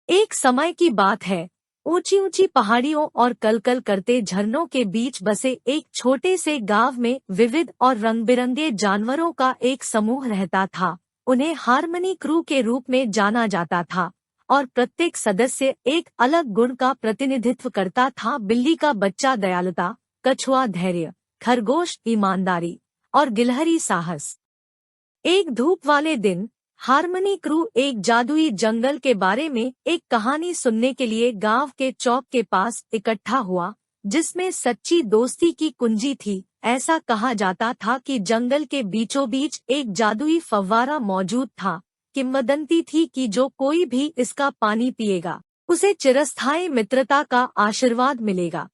एक समय की बात है। ऊंची ऊंची पहाड़ियों और कलकल करते झरनों के बीच बसे एक छोटे से गांव में विविध और रंग-बिरंगे जानवरों का एक समूह रहता था। उन्हें हार्मनी क्रू के रूप में जाना जाता था और प्रत्येक सदस्य एक अलग गुण का प्रतिनिधित्व करता था। बिल्ली का बच्चा दयालुता, कछुआ धैर्य, खरगोश ईमानदारी और गिलहरी साहस। एक धूप वाले दिन हार्मनी क्रू एक जादुई जंगल के बारे में एक कहानी सुनने के लिए गांव के चौक के पास इकट्ठा हुआ, जिसमें सच्ची दोस्ती की कुंजी थी। ऐसा कहा जाता था कि जंगल के बीचों बीच एक जादुई फव्वारा मौजूद था। किंवदंती थी कि जो कोई भी इसका पानी पिएगा, उसे चिरस्थायी मित्रता का आशीर्वाद मिलेगा।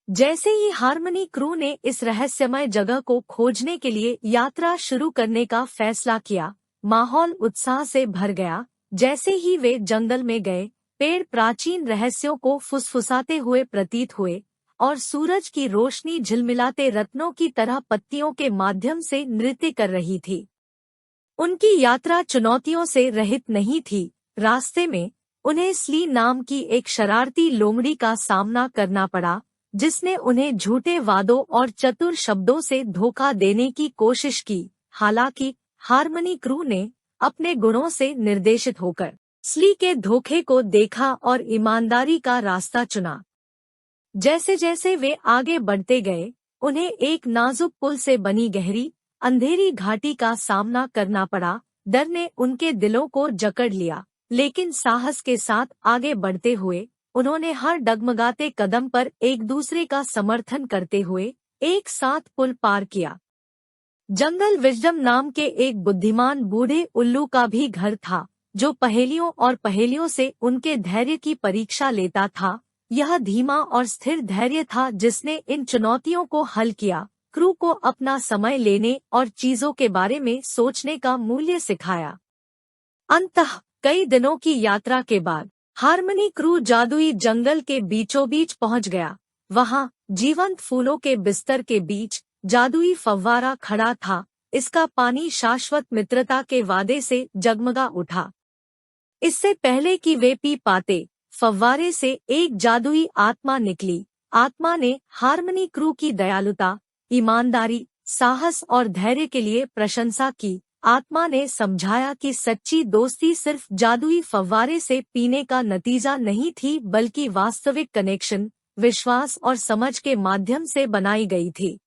जैसे ही हार्मनी क्रू ने इस रहस्यमय जगह को खोजने के लिए यात्रा शुरू करने का फैसला किया, माहौल उत्साह से भर गया। जैसे ही वे जंगल में गए, पेड़ प्राचीन रहस्यों को फुसफुसाते हुए प्रतीत हुए और सूरज की रोशनी झिलमिलाते रत्नों की तरह पत्तियों के माध्यम से नृत्य कर रही थी। उनकी यात्रा चुनौतियों से रहित नहीं थी। रास्ते में उन्हें स्ली नाम की एक शरारती लोमड़ी का सामना करना पड़ा, जिसने उन्हें झूठे वादों और चतुर शब्दों से धोखा देने की कोशिश की। हालांकि हार्मनी क्रू ने अपने गुणों से निर्देशित होकर स्ली के धोखे को देखा और ईमानदारी का रास्ता चुना। जैसे जैसे वे आगे बढ़ते गए, उन्हें एक नाजुक पुल से बनी गहरी अंधेरी घाटी का सामना करना पड़ा। डर ने उनके दिलों को जकड़ लिया, लेकिन साहस के साथ आगे बढ़ते हुए उन्होंने हर डगमगाते कदम पर एक दूसरे का समर्थन करते हुए एक साथ पुल पार किया। जंगल विजडम नाम के एक बुद्धिमान बूढ़े उल्लू का भी घर था, जो पहेलियों और पहेलियों से उनके धैर्य की परीक्षा लेता था। यह धीमा और स्थिर धैर्य था जिसने इन चुनौतियों को हल किया, क्रू को अपना समय लेने और चीजों के बारे में सोचने का मूल्य सिखाया। अंततः कई दिनों की यात्रा के बाद हार्मनी क्रू जादुई जंगल के बीचों बीच पहुंच गया। वहां जीवंत फूलों के बिस्तर के बीच जादुई फव्वारा खड़ा था। इसका पानी शाश्वत मित्रता के वादे से जगमगा उठा। इससे पहले कि वे पी पाते, फव्वारे से एक जादुई आत्मा निकली। आत्मा ने हार्मनी क्रू की दयालुता, ईमानदारी, साहस और धैर्य के लिए प्रशंसा की। आत्मा ने समझाया कि सच्ची दोस्ती सिर्फ जादुई फव्वारे से पीने का नतीजा नहीं थी, बल्कि वास्तविक कनेक्शन, विश्वास और समझ के माध्यम से बनाई गई थी।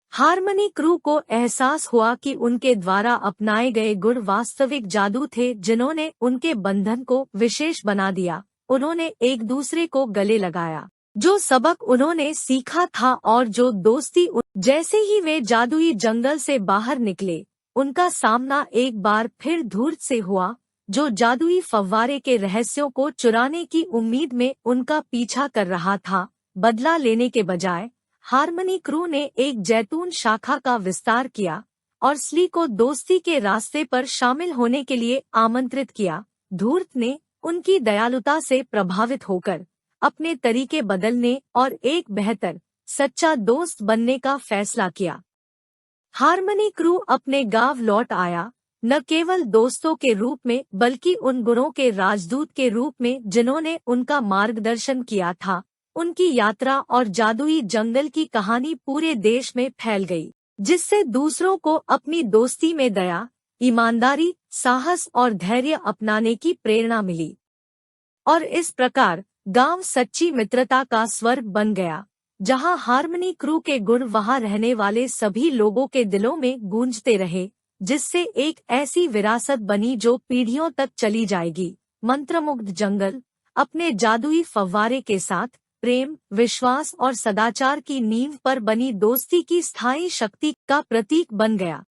हार्मनी क्रू को एहसास हुआ कि उनके द्वारा अपनाए गए गुण वास्तविक जादू थे, जिन्होंने उनके बंधन को विशेष बना दिया। उन्होंने एक दूसरे को गले लगाया, जो सबक उन्होंने सीखा था और जो दोस्ती। जैसे ही वे जादुई जंगल से बाहर निकले, उनका सामना एक बार फिर धूर्त से हुआ, जो जादुई फव्वारे के रहस्यों को चुराने की उम्मीद में उनका पीछा कर रहा था। बदला लेने के बजाय हार्मनी क्रू ने एक जैतून शाखा का विस्तार किया और स्ली को दोस्ती के रास्ते पर शामिल होने के लिए आमंत्रित किया। धूर्त ने उनकी दयालुता से प्रभावित होकर अपने तरीके बदलने और एक बेहतर, सच्चा दोस्त बनने का फैसला किया। हार्मनी क्रू अपने गांव लौट आया, न केवल दोस्तों के रूप में बल्कि उन गुणों के राजदूत के रूप में जिन्होंने उनका मार्गदर्शन किया था। उनकी यात्रा और जादुई जंगल की कहानी पूरे देश में फैल गई, जिससे दूसरों को अपनी दोस्ती में दया, ईमानदारी, साहस और धैर्य अपनाने की प्रेरणा मिली। और इस प्रकार गांव सच्ची मित्रता का स्वर्ग बन गया, जहां हार्मनी क्रू के गुण वहां रहने वाले सभी लोगों के दिलों में गूंजते रहे, जिससे एक ऐसी विरासत बनी जो पीढ़ियों तक चली जाएगी। मंत्रमुग्ध जंगल अपने जादुई फव्वारे के साथ प्रेम, विश्वास और सदाचार की नींव पर बनी दोस्ती की स्थायी शक्ति का प्रतीक बन गया।